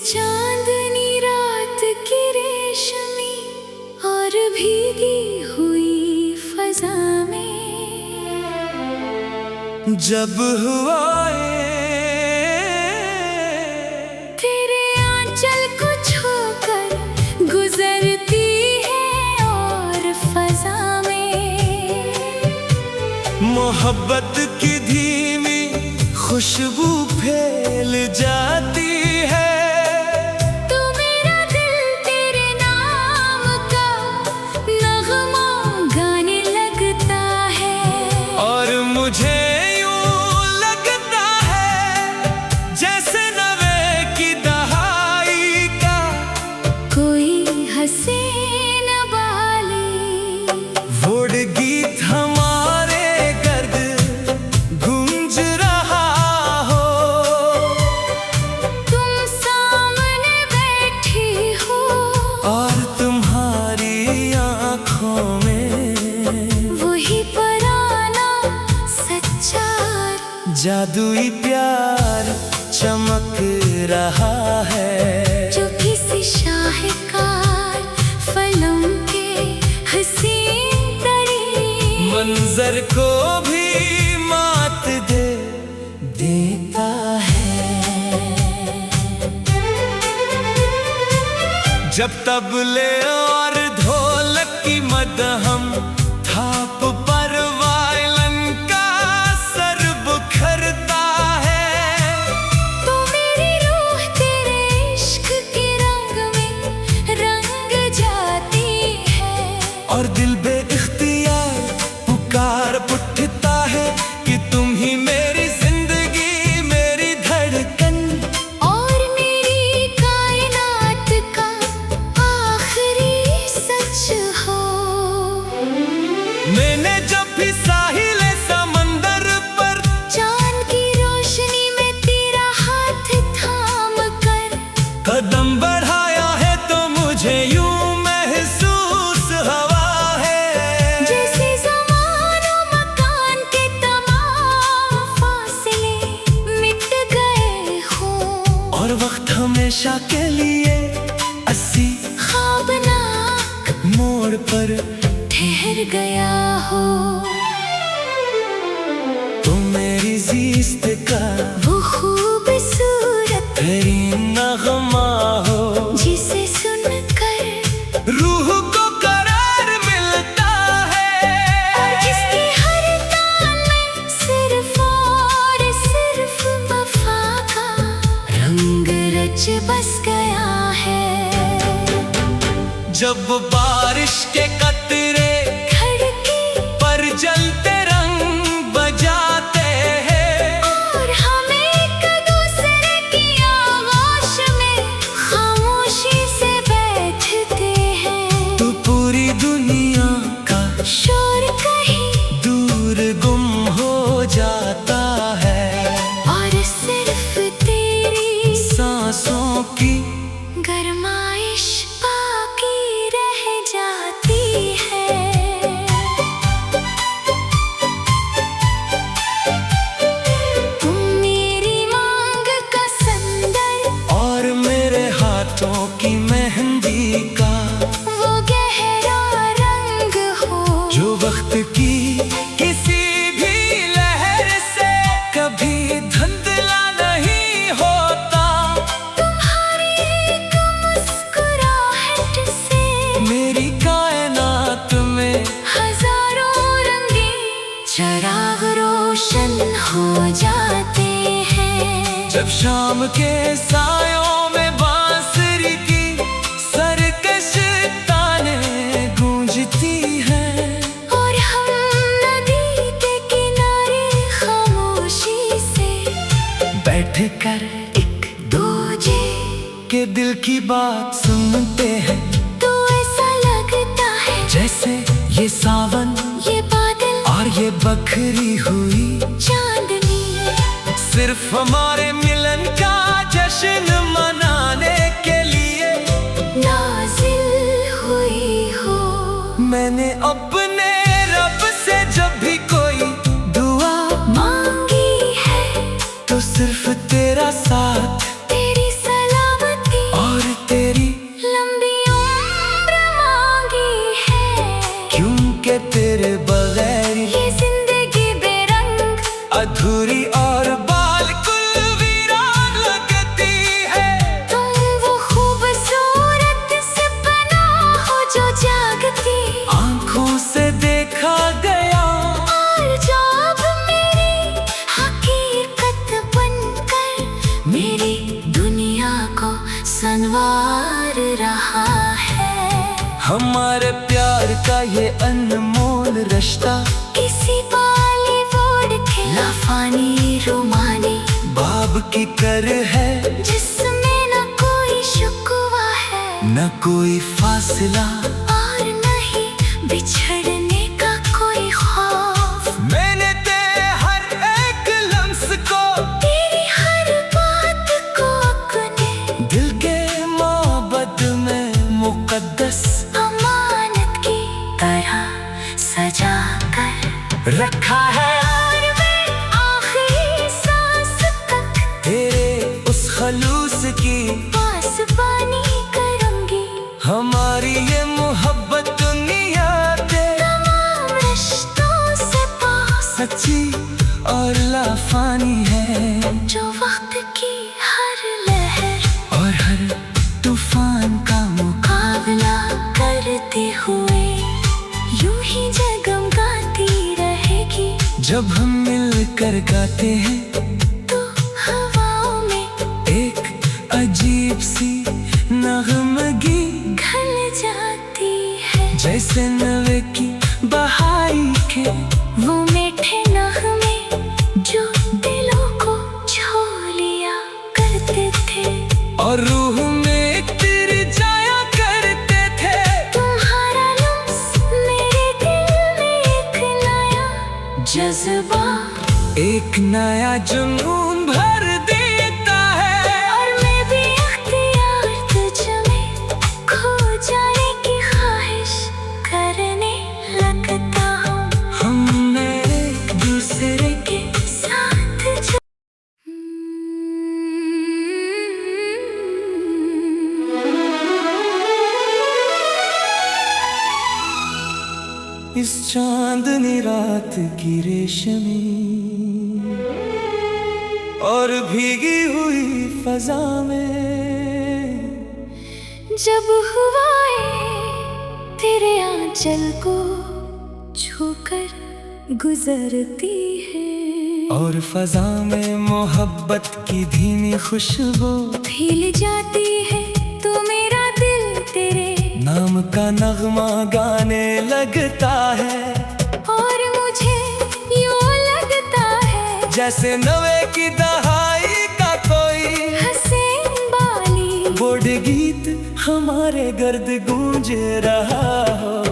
चांदनी रात की रेशमी और भीगी हुई फजा में जब हुआ तेरे आंचल को छूकर गुजरती है और फजा में मोहब्बत की धीमी खुशबू फैल जाती है। तू मेरा दिल तेरे नाम का नगमा गाने लगता है और मुझे यूं लगता है जैसे नवे की दहाई का कोई हसीन बाली वोड गीत हमारे गर्द गूंज रहा हो। तुम सामने बैठी हो और तुम्हारी आँखों में वही पराना सच्चा जादुई प्यार चमक रहा है जो किसी शाहकार फलों के हसीन तरी मंजर को भी मात देता है। जब तबले और ढोलक की मदहम थाप पर वायलन का सर बुखरता है तो मेरी रूह तेरे इश्क के रंग में रंग जाती है और दिल बेइख्तियार पुकार उठता है कि तुम ही मेरी जिंदगी मेरी धड़कन और मेरी कायनात का आखिरी सच हो। मैंने जब भी साहिल समंदर पर चांद की रोशनी में तेरा हाथ थाम कर कदम बढ़ाया है तो मुझे यूं महसूस हवा है जैसे ज़मान और मकान के तमाम फासले मिट गए हों और वक्त हमेशा के लिए अस्सी ख्वाबनाक मोड़ पर ठहर गया हो। तुम मेरी जीस्त का वो खूबसूरत तरीन नगमा हो जिसे सुनकर रूह को करार मिलता है और जिसकी हर तान में सिर्फ और सिर्फ वफा का रंग रच बस गया है। जब बारिश के कतरे खड़की पर जलते रंग बजाते हैं और हम एक दूसरे की आगोश में खामोशी से बैठते हैं तो पूरी दुनिया का शोर कहीं दूर गुम हो जाता है और सिर्फ तेरी सांसों की गरमाइश बाकी रह जाती है। तुम मेरी मांग का संदर और मेरे हाथों की मेहंदी का वो गहरा रंग हो जो वक्त की किसी भी लहर से कभी धुंधला नहीं होता। तुम्हारी एक मुस्कुराहट से मेरी कायनात में हजारों रंगीन चिराग रोशन हो जाते हैं। जब शाम के सायों में बांसुरी की सरकश ताने गूंजती हैं और हम नदी के किनारे खामोशी से बैठकर एक दूजे के दिल की बात सुनते हैं तो ऐसा लगता है जैसे ये सावन ये बादल और ये बखरी हुई चांदनी सिर्फ हमारे मिलन का जश्न मनाने के लिए नाज़िल हुई हो। मैंने अपने रब से जब भी कोई दुआ मांगी है तो सिर्फ तेरा साथ तेरी सलामती का ये अनमोल रिश्ता, किसी बॉलीवुड के लाफानी रोमानी बाब की कर है जिसमें न कोई शुक्वा है, न कोई फासला और नहीं बिछड़ने का कोई खौफ। मैंने तेरे हर एक लम्स को, तेरी हर बात को अपने दिल के मोहब्बत में मुकद्दस अमानत की तरह सजा कर रखा है। और मैं आखिरी सांस तक तेरे उस खलूस की पासबानी करूंगी। हमारी ये मोहब्बत दुनिया के तमाम रिश्तों से पास, सच्ची और लाफानी है, जो वक्त की हर लहर और हर तूफान का मुकाबला करते हुए यूं ही जगमगाती रहेगी। जब हम मिलकर गाते हैं तो हवाओं में एक अजीब सी नगमगी, घल जाती है जैसे नवे की बहाई के वो मीठे नगमे जो दिलों को छू लिया करते थे, और रूह में तिर जाया करते थे। तुम्हारा लम्स मेरे दिल में एक नया जज्बा एक नया जुनून भर देता है, और मैं भी अख्तियार तुझ में खो जाने की ख्वाहिश करने लगता हूँ। हमने एक दूसरे के साथ जो इस चांदनी रात की रेशमी और भीगी हुई फजा में, जब हवाएं तेरे आंचल को छूकर गुजरती है, और फजा में मोहब्बत की धीमी खुशबू, खिल जाती है तो मेरा दिल तेरे नाम का नगमा गाने लगता है, और मुझे यूं लगता है जैसे नवे की दहाई का कोई हसीन बाली बोर्ड गीत हमारे गर्द गूंज रहा हो।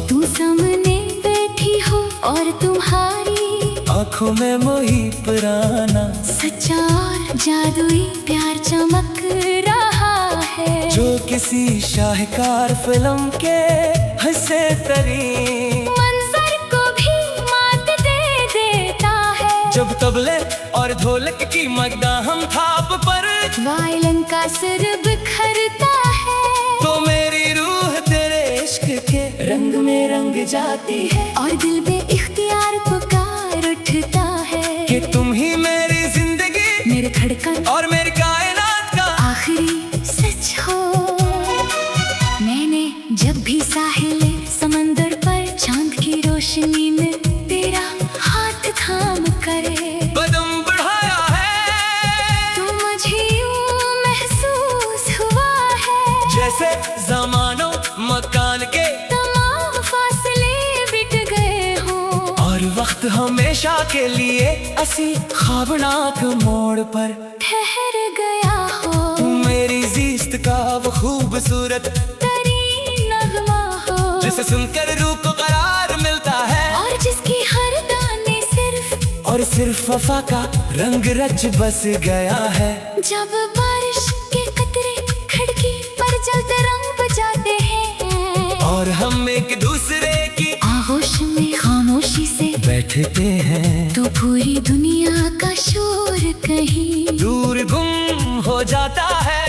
तू सामने बैठी हो और तुम्हारी आंखों में मोही पुराना सच्चा और जादुई प्यार चमक रहा है, जो किसी शाहकार फिल्म के हंसे तरी मंजर को भी मात दे देता है, जब तबले और ढोलक की मगदा हम थाप पर वायलिन का सुर बिखरता है, तो मेरी रूह तेरे इश्क के रंग में रंग जाती है, और दिल बेइख्तियार पुकार उठता है कि तुम ही मेरी जिंदगी, मेरे धड़कन और मेरी कायनात का आखिरी सच हो। मैंने जब भी साहिल समंदर पर चांद की रोशनी में तेरा हाथ थाम करे कदम बढ़ाया है, तो मुझे यूं महसूस हुआ है जैसे जमानों मकान के तमाम फासले मिट गए हों, और वक्त हमेशा के लिए असी ख्वाबनाक मोड़ पर ठहर गया हो। तू मेरी जीस्त का वो खूबसूरत तरी नगमा हो जिसे सुनकर रूह को करार मिलता है, और जिसकी हर दाने सिर्फ वफा का रंग रच बस गया है। जब बारिश के कतरे खिड़की पर जलते रंग बजाते हैं, और हम एक दूसरे की आगोश में खामोशी से बैठते हैं, तो पूरी दुनिया का शोर कहीं दूर गुम हो जाता है,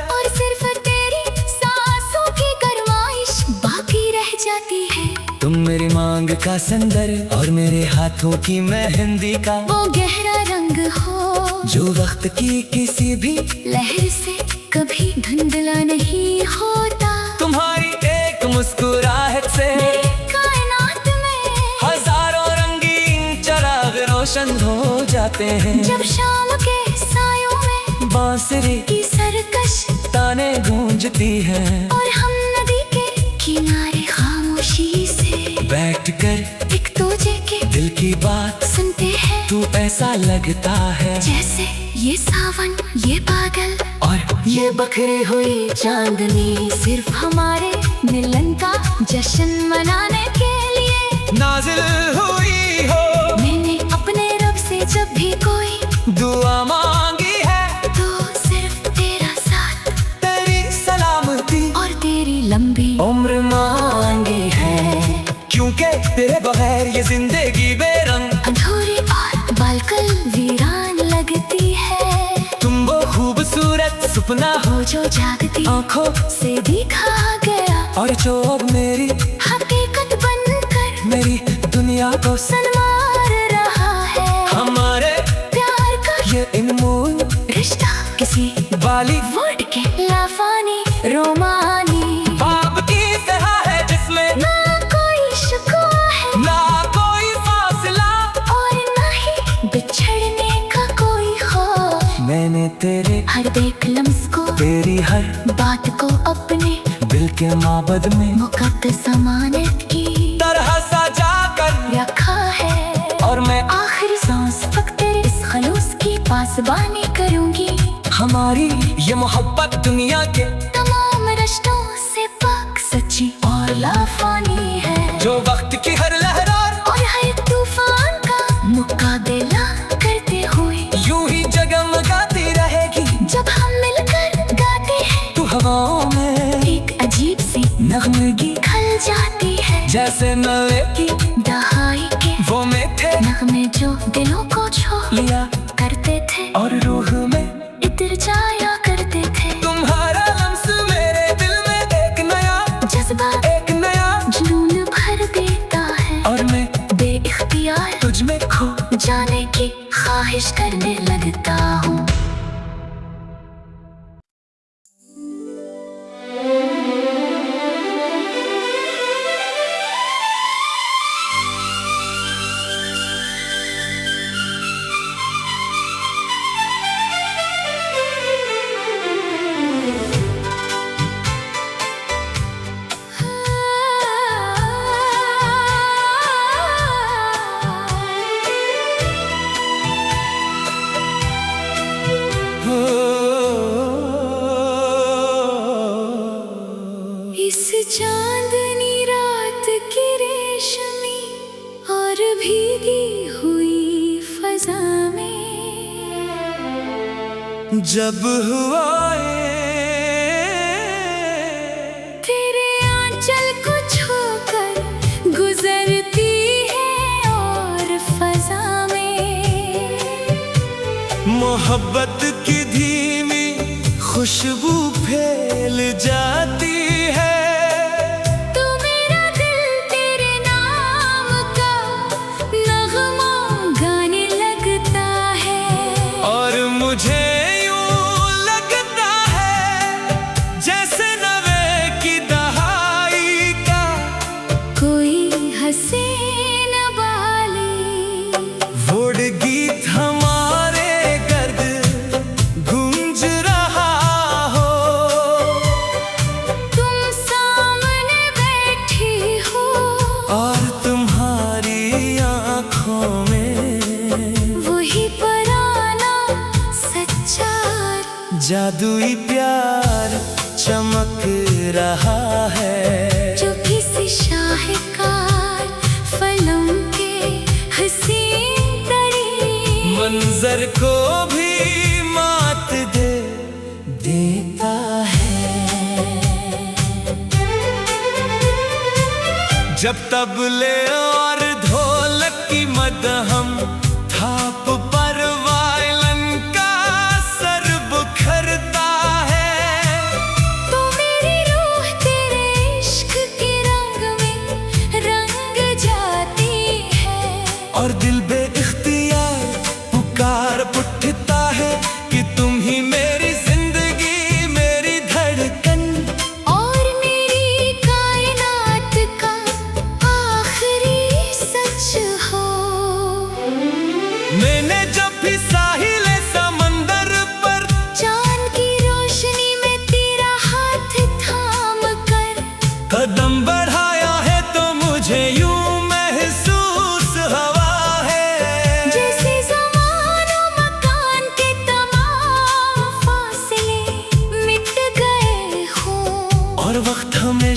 और सिर्फ तेरी सांसों की गरमाइश बाकी रह जाती है। तुम मेरी मांग का संदर और मेरे हाथों की मेहंदी का वो गहरा रंग हो जो वक्त की किसी भी लहर से कभी धुंधला नहीं होता। तुम्हारी एक मुस्कुराहट से मेरी कायनात में हजारों रंगीन चिराग रोशन हो जाते हैं। जब शाम के सायों में बांसुरी की सरकश ताने गूंजती हैं, और हम नदी के किनारे खामोशी से बैठ कर एक दूजे के दिल की बात सुनते हैं। तू ऐसा लगता है जैसे ये सावन, ये बादल और ये बखरी हुई चांदनी सिर्फ हमारे मिलन का जश्न मनाने के लिए नाजिल हुई हो। मैंने अपने रब से जब भी कोई दुआ मांगी है तो सिर्फ तेरा साथ, तेरी सलामती और तेरी लंबी उम्र मांगी है, क्योंकि तेरे बगैर ये जिंदगी बेरंग अधूरी और बालकल वीरान लगती है। तुम वो खूबसूरत सपना हो जो जागती आंखों से दिखा गया, और जो अब मेरी हकीकत बनकर मेरी दुनिया को सनमार रहा है। हमारे प्यार का ये अनमोल रिश्ता किसी बॉलीवुड के लाफानी रोमानी बाप की तरह है, जिसमें ना कोई शिकवा है ना कोई फासला और ना ही बिछड़ने का कोई खौफ। मैंने तेरे हर एक लम्स को, तेरी हर बात को अपने दिल के माबद में मुकद्दस अमानत की तरह सजा कर रखा है, और मैं आखिरी सांस तक तेरे इस खलूस की पासबानी करूंगी। हमारी ये मोहब्बत दुनिया के तमाम रिश्तों से पाक, सच्ची और लाफानी है, जो वक्त की हर लहरार और हर तूफान का मुकाबला करते हुए यूं ही जगमगाती रहेगी। जब हम मिलकर गाते हैं तू हवाओं में एक अजीब सी नगमगी खल जाती है, जैसे नवे की दहाई के वो में थे नगमे जो दिलों को छू लिया करते थे और रूह में इतर जाया करते थे। तुम्हारा लम्स मेरे दिल में एक नया जज्बा, एक नया जुनून भर देता है, और मैं बेइख्तियार तुझ में खो जाने की ख्वाहिश करने लगता हूँ। इस चांदनी रात की रेशमी और भीगी हुई फजा में जब हुआ तेरे आंचल को छूकर गुजरती है और फजा में मोहब्बत की धीमी खुशबू फैल जाती है। तू मेरा दिल तेरे नाम का नगमा गाने लगता है, और मुझे यूं लगता है जैसे नवे की दहाई का कोई हसीन बाली वुड गीत हमारे गर्द गूंज रहा हो। तुम सामने बैठी हो और तुम्हारी आंखों में वही पराना सच्चा जादुई प्यार चमक रहा है, जो किसी शाहकार फलों के हसीन तरी मंजर को भी मात दे देता है। जब तबले और ढोलक की मदहम थाप पर वायलन का सर बुखरता है। तो मेरी रूह तेरे इश्क के रंग में रंग जाती है, और दिल बेइख्तियार पुकार उठता है कि तुम ही मेरी जिंदगी, मेरी धड़कन और मेरी कायनात का आखिरी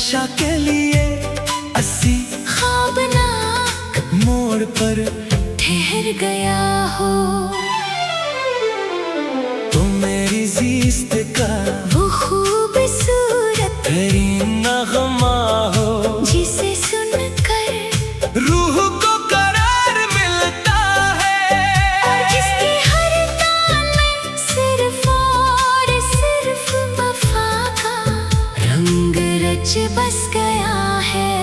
हमेशा के लिए अस्सी ख्वाबनाक मोड़ पर ठहर गया हो। तुम मेरी ज़िस्त का वो खूबसूरत तरीन नग़मा हो, जिसे सुनकर रूह को करार मिलता है। और जिसकी हर ताल में सिर्फ और सिर्फ वफा का रंग रच बस गया है।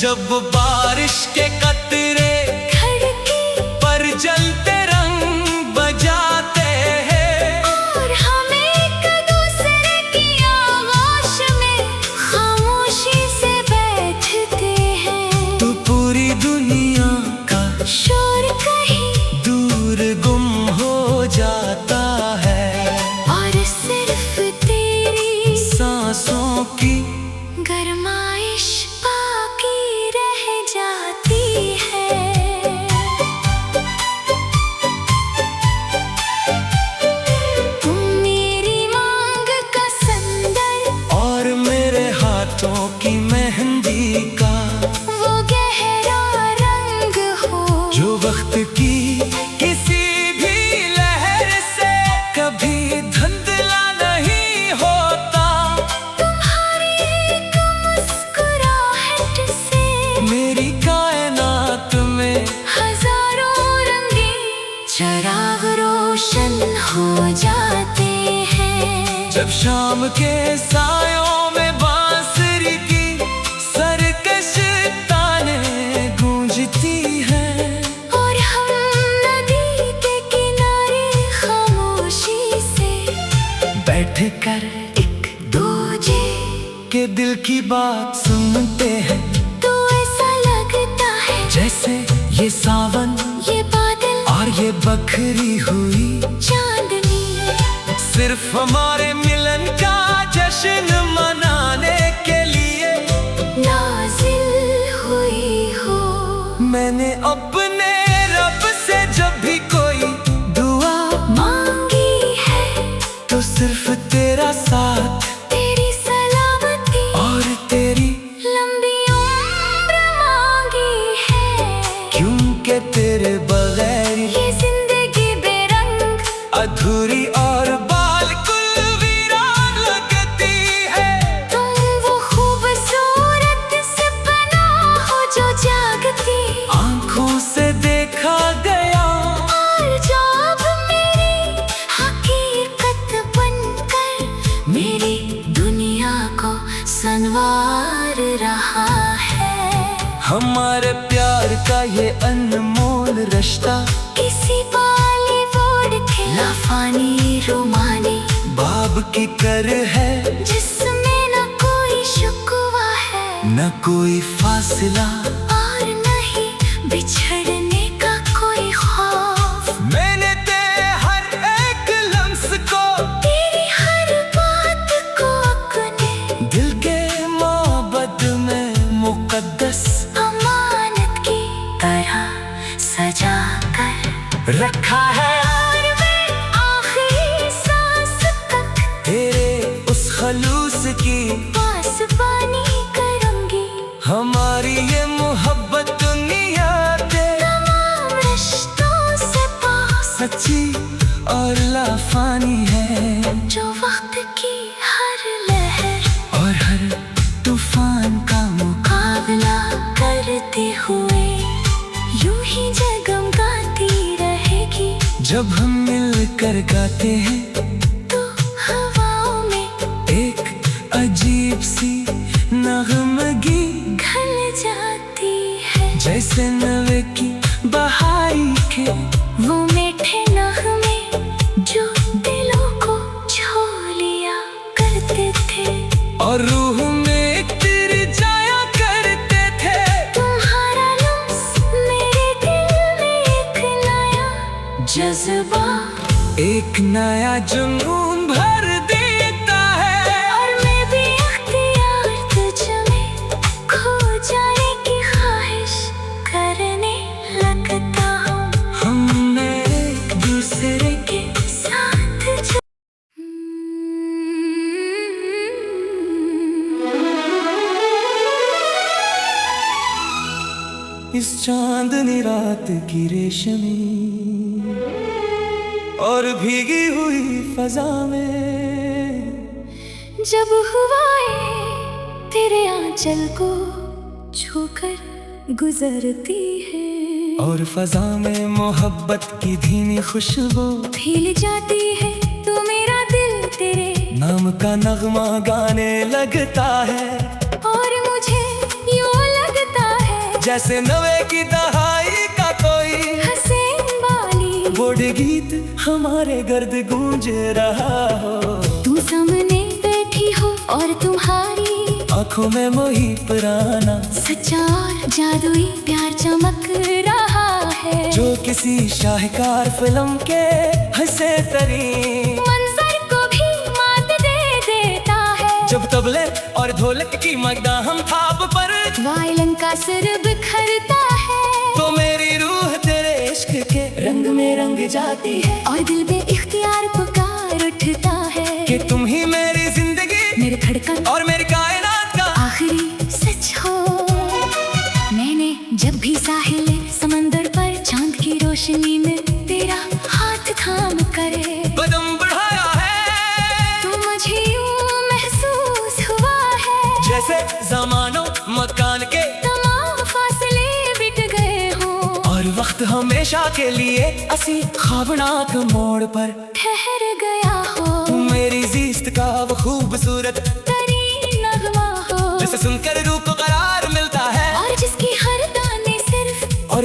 जब बारिश के कतरे खिड़की पर जलते रंग बजाते हैं, और हम एक दूसरे की आगोश में खामोशी से बैठते हैं, तो पूरी दुनिया का शोर कहीं दूर गुम हो जाता है। और सिर्फ तेरी सांसों की गरमाइश बाकी रह जाती है। तुम मेरी मांग का संदर और मेरे हाथों की मेहंदी का वो गहरा रंग हो, जो वक्त की किसी भी लहर से कभी धुंधला नहीं होता। तुम्हारी एक मुस्कुराहट से मेरी कायनात में हजारों रंगे चिराग रोशन हो जाते हैं। जब शाम के सायों में बांसुरी की सरकश ताने गूंजती हैं, और हम नदी के किनारे खामोशी से बैठकर एक दूजे के दिल की बात सुनते हैं। तो ऐसा लगता है जैसे ये सावन ये बादल और ये बखरी हुई चांदनी सिर्फ हमारे मिलन का जश्न मनाने के लिए नाज़िल हुई हो। मैंने अपने रब से जब भी कोई दुआ मांगी है तो सिर्फ तेरा साथ तेरी सलामती और तेरी, लंबी उम्र मांगी है, क्योंकि तेरे बगैर ये जिंदगी बेरंग अधूरी और बालकुल वीरान लगती है। तुम वो खूबसूरत सपना हो जो जागती आंखों से देखा गया और जो अब मेरी हकीकत बनकर मेरी दुनिया को संवार रहा है। हमारे प्यार का ये अनमोल रिश्ता किसी बॉलीवुड के लाफानी रोमानी बाब की कर है, जिसमें न कोई शुक्वा है न कोई फासला और नहीं बिछड़ने का कोई खौफ। मैंने तेरे हर एक लम्स को तेरी हर बात को अपने दिल के मोहब्बत में मुकद्दस अमानत की तरह सजा कर रखा है। और मैं आखिरी सांस तक तेरे उस खलूस की पासबानी करूंगी। हमारी ये मोहब्बत दुनिया के तमाम रिश्तों से पास सच्ची और लाफानी है, जो वक्त की हर लहर और हर तूफान का मुकाबला करते हुए यूं ही जगमगाती रहेगी। जब हम मिलकर गाते हैं तो हवाओं में एक अजीब सी नगमगी घल जाती है, जैसे नवे की बहाई के वो मीठे नगमे जो दिलों को छू लिया करते थे और रूह में तिर जाया करते थे। तुम्हारा लफ्ज़ मेरे दिल में एक नया जज्बा एक नया जुनून भर देता है, और मैं भी अख्तियार तुझ में खो जाने की ख्वाहिश करने लगता हूँ। हम एक दूसरे के साथ जो- 'Cause रात की रेशमी और भीगी हुई फजा में जब हवाएं तेरे आंचल को छूकर गुजरती है और फजा में मोहब्बत की धीमी खुशबू फैल जाती है तो मेरा दिल तेरे नाम का नगमा गाने लगता है और मुझे यूं लगता है जैसे नवे की दहाई का कोई हसीन वाली बोर्ड गीत हमारे गर्द गूंज रहा हो। तू सामने बैठी हो और तुम्हारी आंखों में मोही पुराना सच्चा और जादुई प्यार चमक रहा है जो किसी शाहकार फिल्म के हंसे तरी मंजर को भी मात दे देता है जब तबले और ढोलक की मकदाम थाप पर वायलिन का सिर बिखरता है तो मेरी रूह तेरे इश्क के रंग में रंग जाती है और दिल बेइख्तियार पुकार उठता है कि तुम ही मेरी जिंदगी मेरे धड़कन और मेरी कायनात का आखिरी सच हो। मैंने जब भी साहिल समंदर पर चांद की रोशनी में तेरा हाथ थाम करे कदम बढ़ाया है तो मुझे यूं महसूस हुआ है जैसे ज़मानों मकान के तमाम फासले मिट गए हों और वक्त हमेशा के लिए असी ख्वाबनाक मोड़ पर ठहर गया हो तुम मेरी ज़िस्त का वो खूबसूरत तरीन नगमा हो जिसे सुनकर रूह को करार मिलता है और जिसकी हर दाने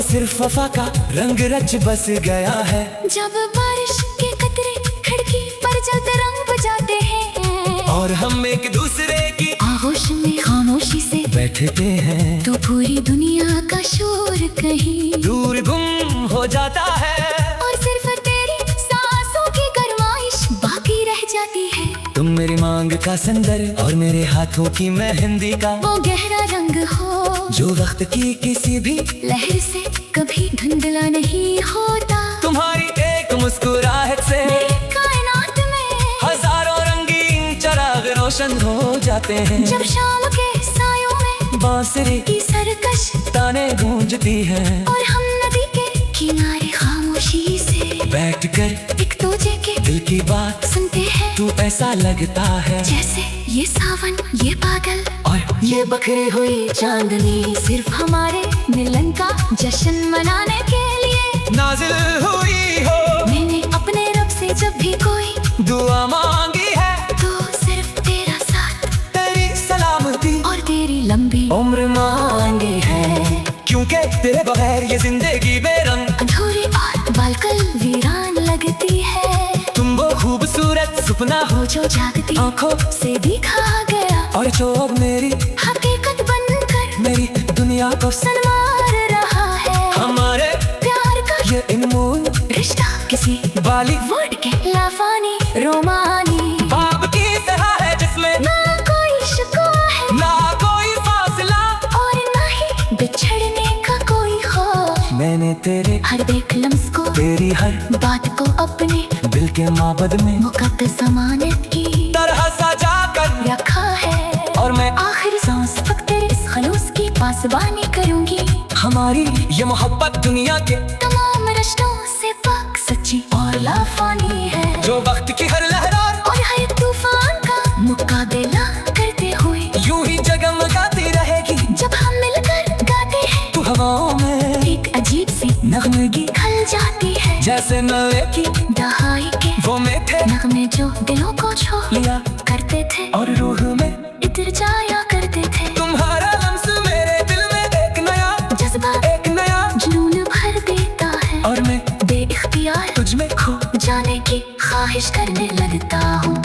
सिर्फ वफा का रंग रच बस गया है जब बारिश के कतरे खिड़की पर जलते रंग बजाते हैं और हम एक दूसरे की आगोश में खामोशी से बैठते हैं तो पूरी दुनिया का शोर कहीं दूर गुम हो जाता है और सिर्फ तेरी सांसों की गरमाइश बाकी रह जाती है। तुम मेरी मांग का संदर और मेरे हाथों की मेहंदी का वो गहरा रंग हो जो वक्त की किसी भी लहर से कभी धुंधला नहीं होता। तुम्हारी एक मुस्कुराहट से मेरी कायनात में हजारों रंगीन चिराग रोशन हो जाते हैं जब शाम के सायों में बांसुरी की सरकश ताने गूंजती हैं और हम नदी के किनारे खामोशी से बैठकर एक दूजे के दिल की बात सुनते हैं तू ऐसा लगता है जैसे ये सावन ये बादल और ये बखरी हुई चांदनी सिर्फ हमारे मिलन का जश्न मनाने के लिए नाजिल हुई हो। मैंने अपने रब से जब भी कोई दुआ मांगी है तो सिर्फ तेरा साथ तेरी सलामती और तेरी लंबी उम्र मांगी है क्योंकि तेरे बगैर ये जिंदगी बेरंग अधूरी और बालकल वीरान लगती है। तुम वो खूबसूरत सपना हो वो जो जागती आंखों से दिखा गया और जो अब मेरी हकीकत बनकर मेरी दुनिया को सनवार रहा है। हमारे प्यार का ये इनमोल रिश्ता किसी बॉलीवुड के लाफानी रोमानी बाप की तरह है जिसमें ना कोई शिकवा है ना कोई फासला और ना ही बिछड़ने का कोई खौफ। मैंने तेरे हर एक लम्स को तेरी हर बात को अपने दिल के माबद में मुकद्दस अमानत की तरह सजा कर रखा है और मैं आखिरी सांस तक तेरे इस खलूस की पासबानी करूंगी। हमारी ये मोहब्बत दुनिया के तमाम रिश्तों से पाक सच्ची और लाफानी है जो वक्त की हर लहरार और हर तूफान का मुकाबला करते हुए यूं ही जगमगाती रहेगी जब हम मिलकर गाते हैं तू हवाओं में एक अजीब सी नगमगी खल जाती है जैसे नवे की दहाई के वो मीठे नगमे जो दिलों को छू लिया करते थे और रूह में इतर जाया करते थे। तुम्हारा लम्स मेरे दिल में एक नया जज्बा एक नया जुनून भर देता है और मैं बेइख्तियार तुझ में खो जाने की ख्वाहिश करने लगता हूँ।